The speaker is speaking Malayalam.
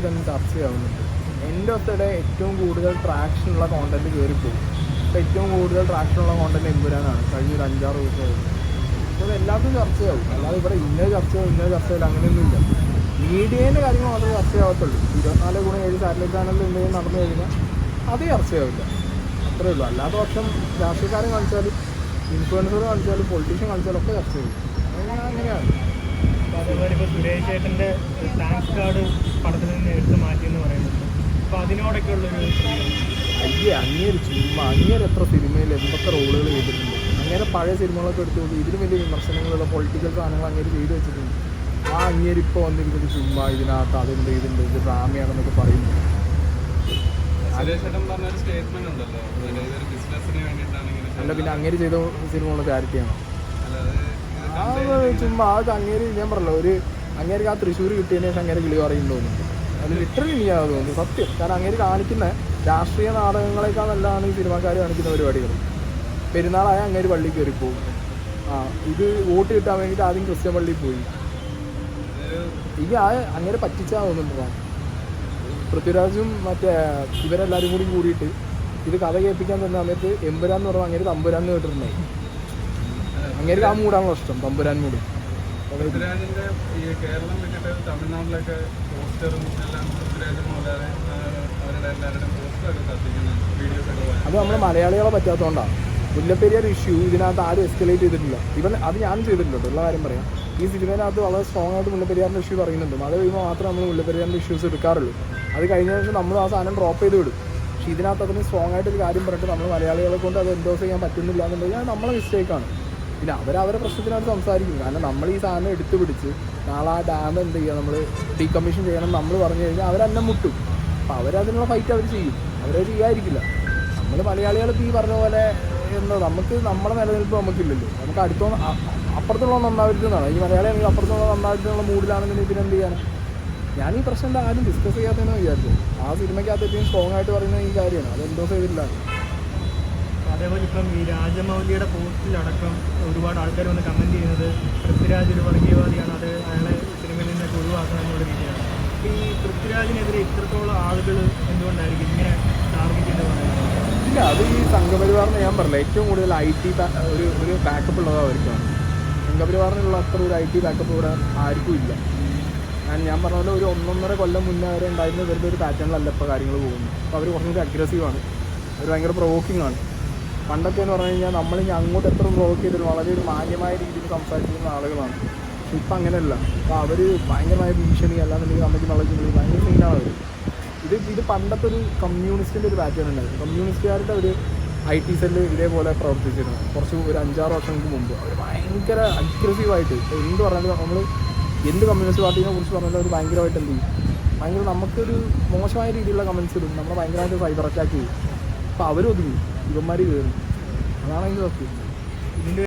തന്നെ ചർച്ചയാവുന്നുണ്ട്. എൻ്റെ ഒത്തിടെ ഏറ്റവും കൂടുതൽ ട്രാക്ഷനുള്ള കോണ്ടന്റ് കയറിപ്പോകും. ഇപ്പോൾ ഏറ്റവും കൂടുതൽ ട്രാക്ഷനുള്ള കോണ്ടന്റ് എമ്പുരാനാണ് കഴിഞ്ഞ ഒരു 5-6 ദിവസമായിട്ട്. അപ്പോൾ അത് എല്ലാത്തിനും ചർച്ചയാവും. അല്ലാതെ ഇവിടെ ഇന്ന ചർച്ചയില്ല അങ്ങനെയൊന്നുമില്ല. മീഡിയേൻ്റെ കാര്യങ്ങൾ മാത്രമേ ചർച്ചയാവത്തുള്ളൂ. 24/7 സാറ്റലൈറ്റ് ചാനലിൽ എന്തെങ്കിലും നടന്നു കഴിഞ്ഞാൽ അത് ചർച്ചയാവില്ല. അത്രയേ ഉള്ളൂ. അല്ലാത്ത പക്ഷം രാഷ്ട്രീയക്കാരൻ കാണിച്ചാലും ഇൻഫ്ലുവൻസർ കാണിച്ചാലും പൊളിറ്റീഷ്യൻ കാണിച്ചാലും ഒക്കെ ചർച്ച ചെയ്യും. അങ്ങനെയാണ്. അതേപോലെ ഇപ്പോൾ സുരേഷ് ചേട്ടൻ്റെ താങ്ക്സ് കാർഡ് പടത്തിൽ നിന്ന് എടുത്ത് മാറ്റിയെന്ന് പറയുന്നുണ്ട്. അപ്പോൾ അതിനോടൊക്കെ ഉള്ളൊരു അങ്ങേര് എത്ര സിനിമയിൽ എന്തൊക്കെ റോളുകൾ ചെയ്തിട്ടുണ്ട്. അങ്ങനെ പഴയ സിനിമകളൊക്കെ എടുത്തുകൊണ്ട് ഇതിന് വലിയ വിമർശനങ്ങളുള്ള പൊളിറ്റിക്കൽ സാധനങ്ങൾ അങ്ങേര് ചെയ്തു വെച്ചിട്ടുണ്ട്. ആ അങ്ങേരിപ്പോൾ വന്നിരിക്കുന്നത് ചുമ്മാ ഇതിനകത്ത് അതുണ്ട് ഇത് ഡ്രാമയാണെന്നൊക്കെ പറയുന്നു. അല്ല പിന്നെ അങ്ങേര് ചെയ്ത സിനിമകളുടെ ക്ലാരിറ്റിയാണോ? ചുമ്മാ അത് അങ്ങേര് ഞാൻ പറഞ്ഞല്ലോ, അങ്ങേർക്ക് ആ തൃശ്ശൂർ കിട്ടിയതിന് ശേഷം അങ്ങേര് കിളി പറയുന്നു തോന്നുന്നു. അത് ലിറ്ററലി എനിക്കത് തോന്നുന്നു സത്യം. കാരണം അങ്ങേര് കാണിക്കുന്ന രാഷ്ട്രീയ നാടകങ്ങളെക്കാൾ നല്ലതാണ് ഈ സിനിമാക്കാർ കാണിക്കുന്ന പരിപാടികൾ. പെരുന്നാളായ അങ്ങേര് പള്ളിയിൽ കയറിപ്പോവും. ഇത് വോട്ട് കിട്ടാൻ വേണ്ടിയിട്ട് ആദ്യം ക്രിസ്ത്യൻ പള്ളിയിൽ പോയി. അങ്ങേരെ പറ്റിച്ചാൽ തോന്നുന്നുണ്ടോ? പൃഥ്വിരാജും മറ്റേ ഇവരെല്ലാവരും കൂടിയിട്ട് ഇത് കഥ കേൾപ്പിക്കാൻ തന്ന സമയത്ത് എമ്പുരാൻ എന്ന് പറഞ്ഞാൽ അങ്ങേര് തമ്പുരാൻ കേട്ടിട്ടുണ്ടായി. അങ്ങേർക്ക് ആ മൂടാണല്ലോ ഇഷ്ടം, തമ്പുരാൻ മൂട്. അത് നമ്മൾ മലയാളികളെ പറ്റാത്തതുകൊണ്ടാണ്. മുല്ലപ്പെരിയാർ ഇഷ്യൂ ഇതിനകത്ത് ആരും എസ്കലേറ്റ് ചെയ്തിട്ടില്ല. അത് ഞാൻ ചെയ്തിട്ടില്ല ഉള്ള കാര്യം പറയാം. ഈ സിനിമേനകത്ത് വളരെ സ്ട്രോങ് ആയിട്ട് മുല്ലപ്പെരിയാറിൻ്റെ ഇഷ്യൂ പറയുന്നുണ്ട്. മഴ പെയ്യുമ്പോൾ മാത്രമേ നമ്മൾ മുല്ലപ്പെരിയാറിൻ്റെ ഇഷ്യൂസ് എടുക്കാറുള്ളൂ. അത് കഴിഞ്ഞ ശേഷം നമ്മൾ ആ സാധനം ഡ്രോപ്പ് ചെയ്ത് വിടും. പക്ഷേ ഇതിനകത്ത് അതിന് സ്ട്രോങ് ആയിട്ടൊരു കാര്യം പറഞ്ഞിട്ട് നമ്മൾ മലയാളികളെ കൊണ്ട് അത് എൻഡോസ് ചെയ്യാൻ പറ്റുന്നില്ല എന്നുണ്ടെങ്കിൽ അത് നമ്മളെ മിസ്റ്റേക്കാണ്. പിന്നെ അവരവരെ പ്രശ്നത്തിനകത്ത് സംസാരിക്കും. കാരണം നമ്മൾ ഈ സാധനം എടുത്തു പിടിച്ച് നാളെ ആ ഡാം എന്ത് ചെയ്യുക, നമ്മൾ ഡീകമ്മീഷൻ ചെയ്യണം നമ്മൾ പറഞ്ഞു കഴിഞ്ഞാൽ അവരെന്നെ മുട്ടും. അപ്പോൾ അവരതിനുള്ള ഫൈറ്റ് അവർ ചെയ്യും. അവരത് ചെയ്യാതിരിക്കില്ല. നമ്മൾ മലയാളികൾക്ക് ഈ പറഞ്ഞ പോലെ എന്താ, നമുക്ക് നമ്മളെ നിലനിൽപ്പ് നമുക്കില്ലല്ലോ. നമുക്ക് അപ്പുറത്തുള്ള നന്നാവരുതെന്നാണ്. ഈ മലയാളിയാണെങ്കിൽ അപ്പുറത്തുള്ള നന്നാവരുതെന്നുള്ള മൂഡിലാണെന്നുണ്ടെങ്കിൽ ഇതിനെന്ത് ചെയ്യാൻ? ഞാൻ ഈ പ്രശ്നം ആരും ഡിസ്കസ് ചെയ്യാത്തതെന്ന് വിചാരിച്ചു. ആ സിനിമയ്ക്കകത്ത് ഏറ്റവും സ്ട്രോങ് ആയിട്ട് പറയുന്ന ഈ കാര്യമാണ്. അത് എന്തോ ചെയ്തിട്ടില്ല. അതേപോലെ ഇപ്പം ഈ രാജമൗലിയുടെ പോസ്റ്റിലടക്കം ഒരുപാട് ആൾക്കാർ വന്ന് കമൻറ്റ് ചെയ്യുന്നത് പൃഥ്വിരാജ് ഒരു വർഗീയവാദിയാണ്, അത് അയാളെ സിനിമയിൽ നിന്നൊക്കെ ഒഴിവാക്കണം എന്നുള്ള രീതിയാണ്. ഈ പൃഥ്വിരാജിനെതിരെ ഇത്രത്തോളം ആളുകൾ എന്തുകൊണ്ടായിരിക്കും ഇങ്ങനെ ടാർഗറ്റ് ചെയ്ത് പറയുന്നത്? ഇല്ല, അത് ഈ സംഘപരിവാറിന് ഞാൻ പറഞ്ഞില്ല, ഏറ്റവും കൂടുതൽ IT ഒരു ബാക്കപ്പ് ഉള്ളത് അവർക്കാണ്. സംഘപരിവാറിനുള്ള അത്ര ഒരു IT ബാക്കപ്പ് ഇവിടെ ആർക്കും ഇല്ല. ഞാൻ പറഞ്ഞ പോലെ ഒരു 1.5 കൊല്ലം മുന്നേ വരെ ഉണ്ടായിരുന്ന വെറുതെ ഒരു പാറ്റേണിലല്ല ഇപ്പോൾ കാര്യങ്ങൾ പോകുന്നു. അപ്പോൾ അവർ കുറച്ചുകൂടി അഗ്രസീവാണ്. അവർ ഭയങ്കര പ്രൊവോക്കിംഗ് ആണ്. പണ്ടൊക്കെ എന്ന് പറഞ്ഞു കഴിഞ്ഞാൽ നമ്മളിനി അങ്ങോട്ട് എത്ര പ്രൊവോക്ക് ചെയ്തിട്ട് വളരെ ഒരു മാന്യമായ രീതിയിൽ സംസാരിക്കുന്ന ആളുകളാണ്. പക്ഷെ ഇപ്പം അങ്ങനെയല്ല. അപ്പോൾ അവർ ഭയങ്കരമായ ഭീഷണി അല്ലാന്നുണ്ടെങ്കിൽ അമ്മയ്ക്ക് വളർത്തുന്നത് ഭയങ്കര സീനാണ് അവർ. ഇത് പണ്ടത്തെ ഒരു കമ്മ്യൂണിസ്റ്റിൻ്റെ ഒരു പാറ്റേൺ ഉണ്ടായിരുന്നു. കമ്മ്യൂണിസ്റ്റുകാരുടെ ഒരു IT സെല്ല് ഇതേപോലെ പ്രവർത്തിച്ചിരുന്നു കുറച്ച് ഒരു 5-6 വർഷങ്ങൾക്ക് മുമ്പ്. അവർ ഭയങ്കര അഗ്രസീവായിട്ട് എന്ത് പറഞ്ഞാലും നമ്മൾ എന്ത് കമ്മ്യൂണിസ്റ്റ് പാർട്ടിനെ കുറിച്ച് പറഞ്ഞാലും അവർ ഭയങ്കരമായിട്ട് എന്ത് ചെയ്യും, ഭയങ്കര നമുക്കൊരു മോശമായ രീതിയിലുള്ള കമൻസ് ഇടും. നമ്മളെ ഭയങ്കരമായിട്ട് സൈബർ അറ്റാക്ക് ചെയ്യും. അപ്പോൾ അവരൊതുങ്ങി, ഇവന്മാർ കയറി. അതാണ് അതിൻ്റെ സത്യം. ഇതിൻ്റെ